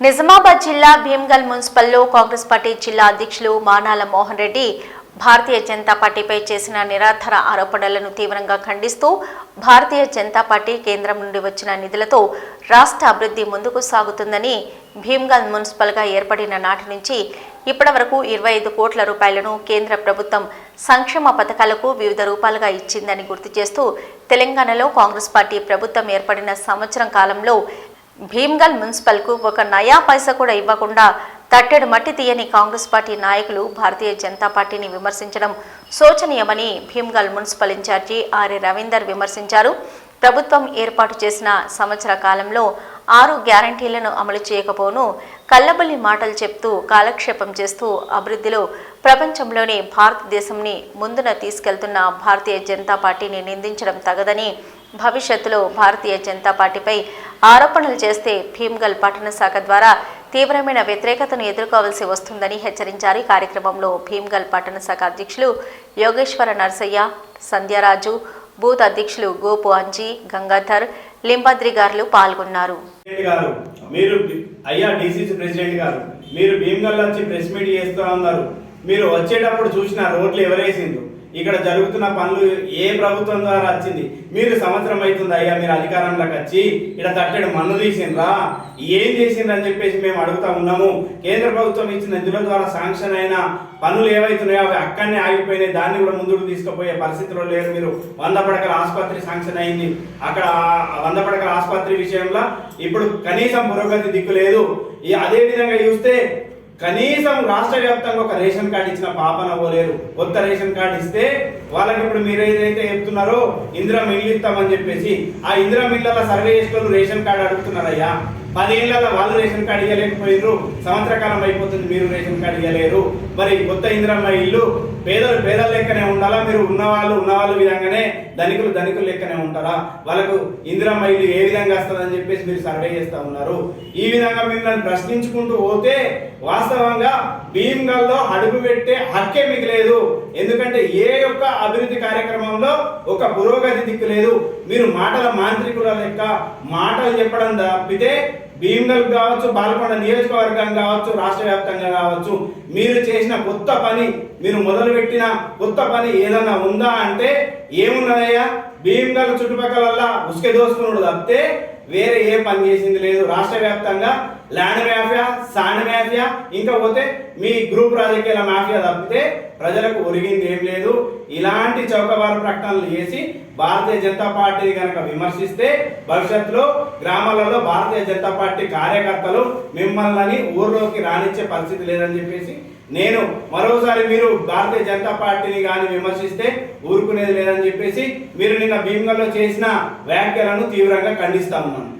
నిజామాబాద్ జిల్లా భీమ్గల్ మున్సిపల్లో కాంగ్రెస్ పార్టీ జిల్లా అధ్యక్షులు మానాల మోహన్ రెడ్డి భారతీయ జనతా పార్టీపై చేసిన నిరాధార ఆరోపణలను తీవ్రంగా ఖండిస్తూ భారతీయ జనతా పార్టీ కేంద్రం నుండి వచ్చిన నిధులతో రాష్ట్ర అభివృద్ధి ముందుకు సాగుతుందని భీమ్గల్ మున్సిపల్గా ఏర్పడిన నాటి నుంచి ఇప్పటివరకు 25 కోట్ల రూపాయలను కేంద్ర ప్రభుత్వం సంక్షేమ పథకాలకు వివిధ రూపాలుగా ఇచ్చిందని గుర్తు చేస్తూ తెలంగాణలో కాంగ్రెస్ పార్టీ ప్రభుత్వం ఏర్పడిన సంవత్సరం కాలంలో భీమ్గల్ మున్సిపల్కు ఒక నయా పైసా కూడా ఇవ్వకుండా తట్టెడు మట్టి తీయని కాంగ్రెస్ పార్టీ నాయకులు భారతీయ జనతా పార్టీని విమర్శించడం శోచనీయమని Bhimgal municipal incharge R A Ravinder విమర్శించారు. ప్రభుత్వం ఏర్పాటు చేసిన సంవత్సర కాలంలో 6 గ్యారంటీలను అమలు చేయకపోను కల్లబల్లి మాటలు చెప్తూ కాలక్షేపం చేస్తూ అభివృద్ధిలో ప్రపంచంలోనే భారతదేశంని ముందున తీసుకెళ్తున్న భారతీయ జనతా పార్టీని నిందించడం తగదని, భవిష్యత్తులో భారతీయ జనతా పార్టీపై ఆరోపణలు చేస్తే భీమ్గల్ పట్టణ శాఖ ద్వారా తీవ్రమైన వ్యతిరేకతను ఎదుర్కోవాల్సి వస్తుందని హెచ్చరించారు. ఈ కార్యక్రమంలో భీమ్గల్ పట్టణ శాఖ అధ్యక్షులు యోగేశ్వర నర్సయ్య, సంధ్యారాజు, బూత్ అధ్యక్షులు గోపు అంజీ, గంగాధర్, లింబాద్రి గారు పాల్గొన్నారు. మీరు అయ్యా డీసీసీ ప్రెసిడెంట్ గారు, మీరు భీమ్గల్ వచ్చి ప్రెస్ మీట్ చేస్తూ ఉన్నారు. మీరు వచ్చేటప్పుడు చూసిన రోడ్లు ఎవరేసిండ్రు, ఇక్కడ జరుగుతున్న పనులు ఏ ప్రభుత్వం ద్వారా వచ్చింది? మీరు సంవత్సరం అవుతుంది అయ్యా మీరు అధికారంలోకి వచ్చి ఇక్కడ తట్టెడు మన్ను తీసిండ్రా, ఏం చేసిండ్రని చెప్పేసి మేము అడుగుతా ఉన్నాము. కేంద్ర ప్రభుత్వం ఇచ్చిన నిధుల ద్వారా శాంక్షన్ అయిన పనులు ఏవైతున్నాయో అవి అక్కడనే ఆగిపోయినాయి, దాన్ని కూడా ముందుకు తీసుకుపోయే పరిస్థితిలో లేరు. మీరు 100 పడకల ఆసుపత్రి శాంక్షన్ అయింది, అక్కడ 100 పడకల ఆసుపత్రి విషయంలో ఇప్పుడు కనీసం పురోగతి దిక్కు లేదు. అదే విధంగా చూస్తే కనీసం రాష్ట్ర వ్యాప్తంగా ఒక రేషన్ కార్డు ఇచ్చిన పాపన పోలేరు. కొత్త రేషన్ కార్డు ఇస్తే వాళ్ళకి ఇప్పుడు మీరు ఏదైతే చెప్తున్నారో ఇందిరా మిల్లు ఇస్తామని చెప్పేసి ఆ ఇందిరా మిల్లుల సర్వే చేసుకొని రేషన్ కార్డు అడుగుతున్నారయ్యా. 10 ఏళ్ళ వాళ్ళు రేషన్ కార్డు ఇవ్వలేకపోయారు, సంవత్సర కాలం అయిపోతుంది మీరు రేషన్ కార్డు ఇవ్వలేరు. మరి కొత్త ఇందిరమ్మ ఇల్లు పేదల లెక్కనే ఉండాలా? మీరు ఉన్నవాళ్ళు విధంగానే ధనికులు లెక్కనే ఉంటారా? వాళ్ళకు ఇందిరమ్మ ఇల్లు ఏ విధంగా వస్తుందని చెప్పేసి మీరు సర్వే చేస్తూ ఉన్నారు. ఈ విధంగా మిమ్మల్ని ప్రశ్నించుకుంటూ పోతే వాస్తవంగా భీమ్గల్లో అడుగు పెట్టే హక్కే మీకు లేదు. ఎందుకంటే ఏ యొక్క అభివృద్ధి కార్యక్రమంలో ఒక పురోగతి దిక్కు లేదు. మీరు మాటల మాంత్రికుల లెక్క మాటలు చెప్పడం తప్పితే భీమ్గల్ కావచ్చు, బాలకొండ నియోజకవర్గం కావచ్చు, రాష్ట్ర వ్యాప్తంగా కావచ్చు, మీరు చేసిన కొత్త పని, మీరు మొదలుపెట్టిన కొత్త పని ఏదన్నా ఉందా అంటే ఏమున్నదయ్యా? భీమ్గల్ చుట్టుపక్కల ఉసుక దోసుకున్నాడు తప్పితే వేరే ఏ పని చేసింది లేదు. రాష్ట్ర వ్యాప్తంగా ల్యాండ్ మాఫియా, శాండ్ మాఫియా, ఇంకా పోతే మీ గ్రూప్ రాజకీయాల మాఫియా తప్పితే ప్రజలకు ఒరిగింది ఏం లేదు. ఇలాంటి చౌకబారు ప్రకటనలు చేసి భారతీయ జనతా పార్టీని కనుక విమర్శిస్తే భవిష్యత్తులో గ్రామాలలో భారతీయ జనతా పార్టీ కార్యకర్తలు మిమ్మల్ని ఊర్లోకి రానిచ్చే పరిస్థితి లేదని చెప్పేసి నేను మరోసారి మీరు భారతీయ జనతా పార్టీని కానీ విమర్శిస్తే ఊరుకునేది లేదని చెప్పేసి మీరు నిన్న భీమ్గల్లో చేసిన వ్యాఖ్యలను తీవ్రంగా ఖండిస్తా ఉన్నాను.